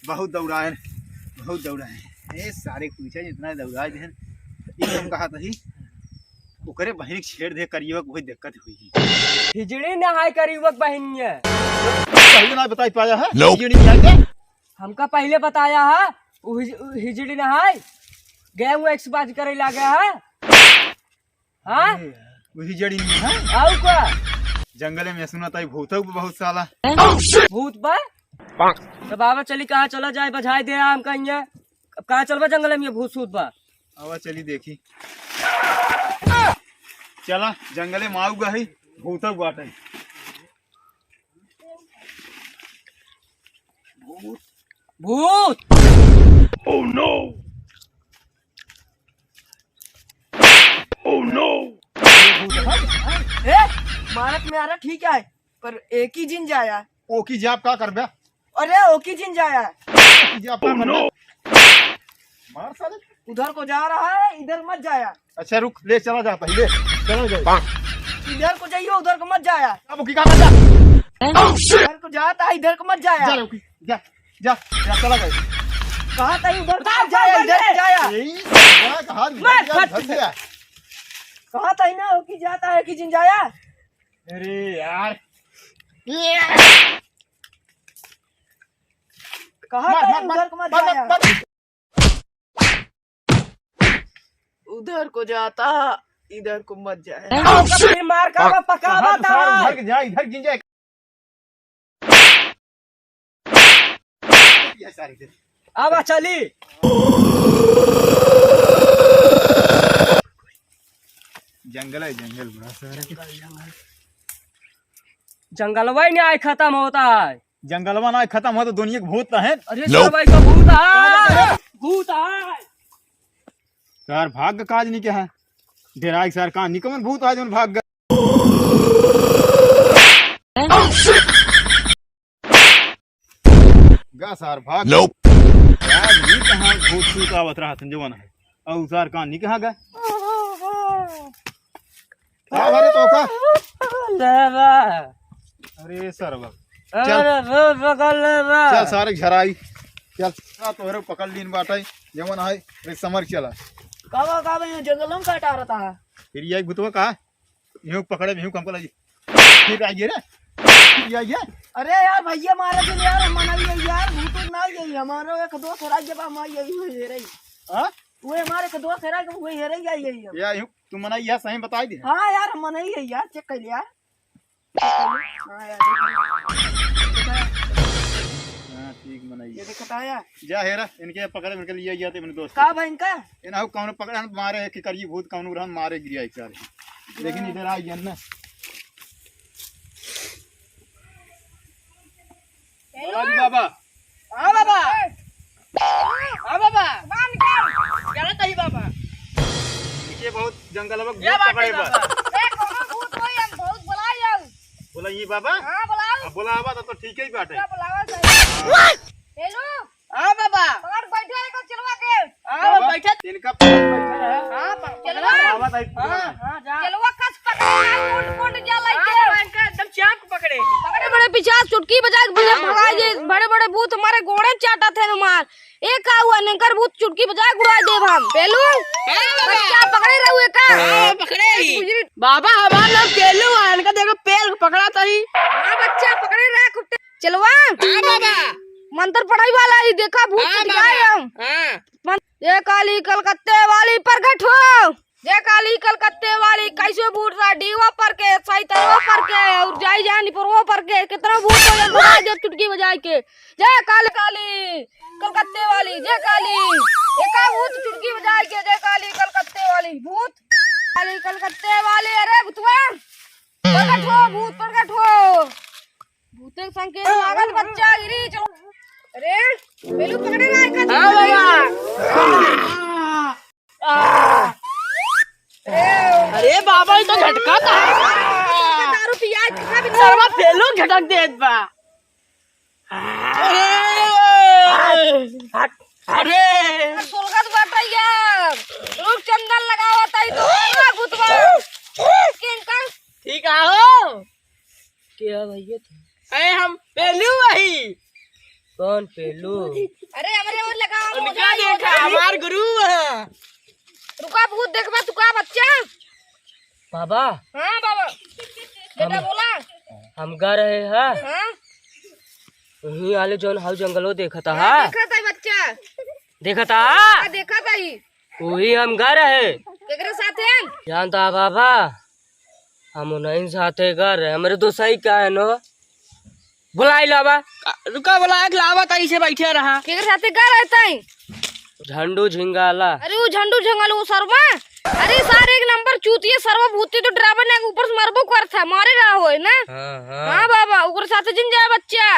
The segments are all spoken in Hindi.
बहुत दौड़ाए बहुत दौड़ाए ए सारे पूछे जितना दौड़ा दे एकदम कहा तही ओकरे बहन छेड़ दे करियो कोई दिक्कत हुई हिजड़ी नहाय कर युवक बहनिया पहले ना बता पाया है हिजड़ी नहाय के हमका पहले बताया है हिजड़ी नहाय गए हुए एक्सपाज करे ला गया है हाँ वही जड़ी नहीं है आओ का जंगल में सुना था भूत बहुत साला भूत बा तो बाबा चली कहाँ चला जाए बजाय दे हम कहीं अब कहाँ चलबा जंगल में भूत सूत बा आवा चली देखी चला जंगले में आऊगा ही भूत बाटे भूत ओह नो ओह नो मारत में आ रहा ठीक है पर एक ही जिन जाया ओ की जाप का करबे अरे ओकी जिन जाया जाप का करबे मार साले उधर को जा रहा है इधर मत जाया अच्छा रुक ले चला जा पहले चलो जाओ इधर को जाइए उधर को मत जाया अब की का करजा इधर को जाता है इधर को मत जाया जा रुकी जा जा चला गए कहा था उधर को मत जाया इधर को जाया यही बड़ा कहा घर से कहा था ना ओकी जाता है कि जिन जाया अरे यार कहा था उधर को मत जाया उधर को जाता इधर को मत जाए फिर मार का पकावा था इधर जा इधर गिन जाए ये सारी अब चली जंगल है जंगल बड़ा सारा जंगलवा ही नहीं आए खत्म होता है जंगलवा ना खत्म हो तो दुनिया के भूत है अरे भाई का भूत है भूत है यार भाग्य काज नहीं क्या है डेराई सर का निकमन भूत आज उन भाग्य गा सर भाग यार ये कहां भूत सूत आवत रहा संजवन है और सर का नहीं कहां गए का भरे तो का लेवा अरे सर अरे वो बगल लेवा चल सारे झराई चल का तोरे पकड़ लीन बाटे जवन है रे समर चला कावा कावा ये जंगलों में काटा रहता है फिर ये भूतवा का यूं पकड़े यूं कम को ली फिर आइए रे फिर आइए अरे यार भैया मारे थे यार हम मना ही यार भूत ना यही हमारा एक दोस्त है जब हम यही हुए रही हां वो हमारे के दोस्त है कि वो हे रही यही या यूं तुम मना यह सही बता दी हां यार हम मना ही यार चेक कर लिया हां यार ठीक मनाई ये देखता है जा हेरा इनके पकड़े इनके लिए गया थे मेरे दोस्त का भाई इनका इना कौन पकड़े हम मारे कि करिए भूत कौन ग्रहण मारे गिरिया एक सारे लेकिन इधर आई जन ना बाबा हां बाबा हां बाबा बाहर निकल क्या रहता है बाबा ये बहुत जंगल में भूत पकड़े बा ए कोनो भूत होई हम बहुत बुलाइयो बोला ये बाबा हां बुलाओ अब बोला आवा तो ठीक ही बात है क्या बुलावा हेलो हां बाबा पकड़ बैठे को चलवा के हां बैठा इनका बैठा है हां चलवा आवा ताई हां जा चलवा कस पकड़ मुंड मुंड जा लाई के इनका एकदम चाप पकड़े बड़े बड़े पिछाड़ चुटकी बजा के भगा जे बड़े बड़े भूत हमारे घोड़े चाटा थे मार एक का हुआ नंकर भूत चुटकी बजा गुड़ा देव हम पेलू बच्चा पकड़े रहुए का पकड़े बाबा हमारा नाम केलू है इनका देखो पैर पकड़ा तही हां बच्चा पकड़े रहा कुत्ते चलवा हां बाबा मंत्र पढ़ाई वाला ही देखा भूत दिखाए हम हां ये काली कलकत्ते वाली प्रकट हो ये काली कलकत्ते वाली कैसे भूत रहा डीवा पर के सैतरवा पर के और जाई जानी पर वो पर के कितना भूत हो जा बजा दे चुटकी बजाए के जय काली काली कलकत्ते वाली जय काली एका भूत चुटकी बजाए के जय काली कलकत्ते वाली भूत काली कलकत्ते वाली अरे भूतवा प्रकट हो भूत प्रकट हो भूत संकेत मागल बच्चा गिरी चलो अरे बेलू पकड़े ना एक हां बाबा अरे बाबा ये तो झटका था दारू पिया खा भी सर्वा फेलो झटक देत बा अरे सोलगत बाटा यार रुक चंदन लगावा ताई तो भूतवा किन का ठीक आओ के ये थे। अरे हम पेलू वही कौन पेलू? अरे हमरे वो लगाओ उनका देखा हमार गुरु है। रुका भूत देखबा तू का बच्चा। बाबा हाँ बाबा बेटा बोला। हम गा रहे हैं हाँ वही आले जोन हाउ जंगलो देखा था देखा था बच्चा। देखा था देखा था ही वही हम गा रहे केकरे साथे। जानता बाबा हम नहीं साथे गा रहे हमारे तो सही क्या है नो बुलाई लावा रुका बोला एक लावा तई से बैठे रहा। केकरे साथे का रहता है। झंडू झिंगाला अरे वो झंडू झंगल वो सरवा। अरे सारे एक नंबर चूतिए सर्व भूती तो ड्राइवर ने ऊपर से मरबो कर था मारे रहा हो ना। हाँ बाबा ऊपर साथे जिन जाए बच्चा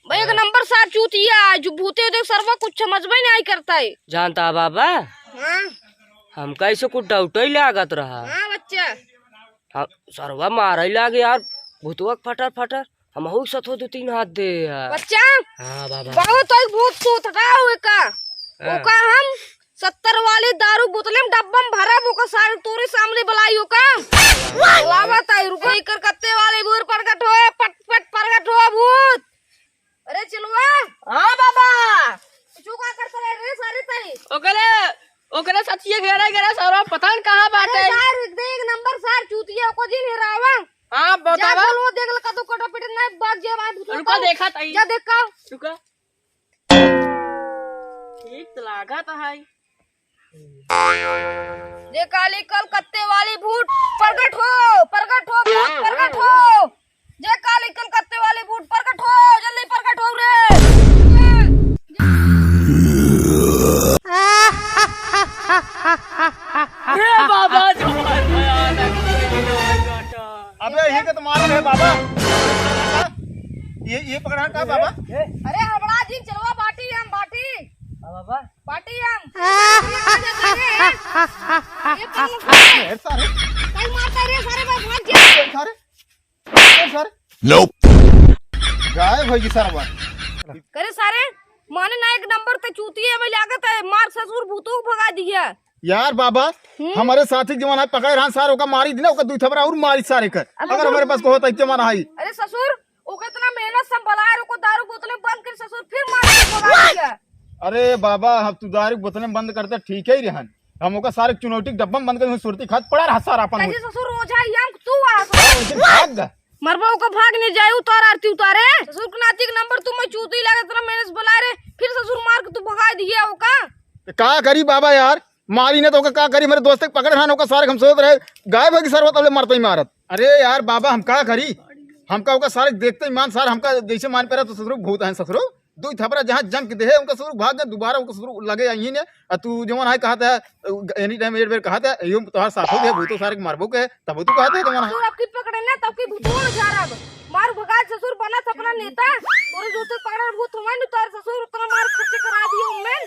भाई एक नंबर सार चूतिया जो भूते होते सर्व कुछ समझ में नहीं करता है। जानता बाबा हाँ हम कैसे कुछ डाउट ही लागत रहा हाँ बच्चा। हम सरवा मारे लागे यार भूतवा फटर फटर हम हु सत हो 2-3 हाथ दे यार। बच्चा हाँ बाबा बहुत तो भूत सूत का हुए का ओका हम 70 वाली दारू बोतले में डब्बा में भरा वो सारे तोरे सामने बलाई का लावा ताई रुको इकर कत्ते वाले भूत प्रकट हो पट पट प्रकट हो भूत। अरे चलवा। हाँ बाबा जो का करते रहे रे सारे ताई। ओकरे सचिए घेरा घेरा सारा पता न कहां बाटे। अरे सार एक नंबर सार चूतिया को जी नहीं रावा। हां जा बतावा बोलो देख ल कतो कटो पिट नहीं बाग जे बात रुका देखा तई जा देख का रुका ठीक तो लागत है। ये काली कलकत्ते वाली भूत प्रकट हो भूत प्रकट हो। ये काली कलकत्ते वाली भूत प्रकट हो जल्दी प्रकट हो रे। बाबा अबे ये के तुम्हारा है बाबा। ये पकड़ा का बाबा। अरे हड़बड़ा जी चलवा बाटी हम बाटी बाबा बाटी हम ये सारे कल मारता रे सारे भाग जा सारे सारे नोप गायब हो गई सारा करे सारे माने ना एक नंबर पे चूतिए में लागत है मार ससुर भूतों को भगा दिया। यार बाबा हमारे साथी जवान है पकड़े रहा सारे का मारी दिना ओका 2 थपरा और मारी सारे कर अगर हमारे पास को होता इतना मारा है। अरे ससुर ओके इतना मेहनत से बलाए को दारू बोतलें बंद कर ससुर फिर मार के भगा दिया। अरे बाबा हम तू दारू बोतलें बंद करते ठीक है ही रहन हम ओका सारे चुनौती डब्बा में बंद कर सुरती खाद पड़ा रहा सारा अपन कैसे ससुर रोजा यम तू आ भाग गा मरबा को भाग नहीं जाए उतार आरती उतारे ससुर के नाती के नंबर तुम चूती लगे इतना मेहनत से बुला रहे फिर ससुर मार के तू भगा दिया ओका करी बाबा यार मारी ने तो का करी मेरे दोस्त पकड़ रहा नौका सारे हम सोच रहे गायब है कि सर्वत अबले मरते ही मारत। अरे यार बाबा हम का करी हमका ओका सारे देखते ही मान सार हमका जैसे मान पे रहा तो ससुर भूत है ससुर 2 थपरा जहाँ जम के दे उनका ससुर भाग गए दोबारा उनका ससुर लगे आई ने तू जवन है कहता है एनी टाइम एक बेर कहता है यो तोहार साथो दे भूतो सारे मारबो के तब तू कहता है जवन ससुर आपकी पकड़े ना तब की भूतों में जा रहा मार भगा ससुर बना सपना नेता और दोस्त पकड़ा भूत हुआ नहीं तार ससुर उतना मार खर्चे करा दिए उनमें।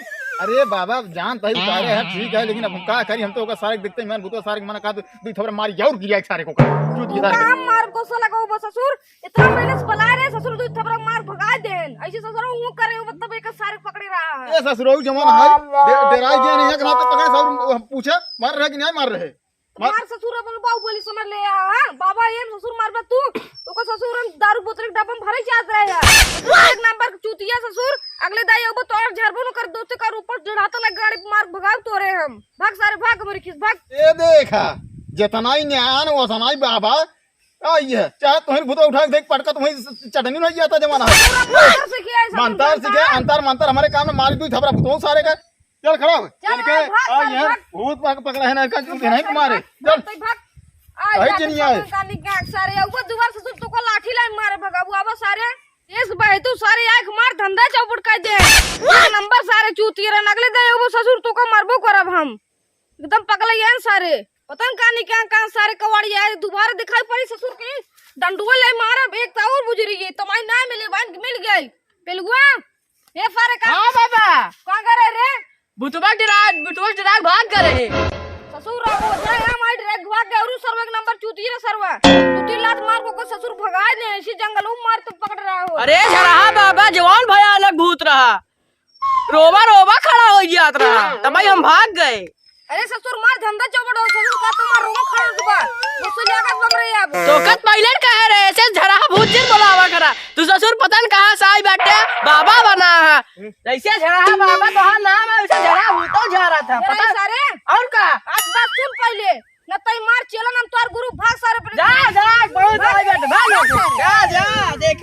अरे बाबा जान तही उतारे है ठीक है लेकिन अब हम का करी हम तो ओका सारे देखते मैं भूतो सारे मना कहा 2 थपरा मारी और गिरा सारे को क्यों दिया काम मार को सो लगाओ बस ससुर इतना मेहनत से बला रहे ससुर 2 थपरा मार भगा देन ऐसे ससुर वो करे मतलब एक सारे पकड़े रहा है। ए ससुरो जमान है डराई गया नहीं ना तो पकड़े सब पूछे मार रहे कि नहीं मार रहे मार ससुर अपन बाहुबली समझ ले हां बाबा ये ससुर मारबा तू ओको ससुर हम दारू बोतल के डब्बा में भरे जात रहे यार एक नंबर के चूतिया ससुर अगले दाई अब तो और झरबो न कर दोते कर ऊपर चढ़ाता लग गाड़ी मार भगाव तोरे हम भाग सारे भाग मेरी खिस भाग। ए देखा जितना ही न्यान वसना ही बाबा आई है चाहे तुम्हें भूत उठा देख पटका तुम्हें चटनी नहीं जाता जमाना मंतर सीखे अंतर मंतर हमारे काम में मारी 2 थपरा भूतों सारे का चल खड़ा हो इनके आई है भूत पकड़ा है ना इसका नहीं मारे चल भाग आई जनिया है कानी के सारे अब दोबारा ससुर तो को लाठी लाई मारे भगाबू अब सारे इस भाई तू सारे आंख मार धंधा चौपट कर दे एक नंबर सारे चूती रे अगले दे वो ससुर तो को मारबो करब हम एकदम पगले हैं सारे पता न कानी क्या कहां सारे कवाड़ी आए दोबारा दिखाई पड़ी ससुर के डंडुआ ले मारब एक तो और बुझरी गई तुम्हारी ना मिले बांध मिल गई पेलुआ ये सारे का। हां बाबा कहां करे रे भूतवा डरा भाग गए ससुर वो जरा हम आई डायरेक्ट भाग गए और सर्व एक नंबर चूती रे सर्वा 2-3 लात मार को ससुर भगा दे इसी जंगल में मार तो पकड़ रहा हो। अरे झड़ा बाबा जवान भया अलग भूत रहा रोबा खड़ा हो जात रहा तब हम भाग गए। अरे ससुर मार धंधा चौपट हो ससुर का तो मार रोबा खड़ा सुबह मुझसे लागत बम रही है अब तो कत पहले कह रहे ऐसे झड़ा भूत जिन बुलावा जैसे झड़ा है बाबा तो नाम है वैसे झड़ा भूतो झड़ा था अरे पता सारे और का आज बात सुन पहले न तई मार चलन हम तोर गुरु भाग सारे जा जा बहुत भाग जा देख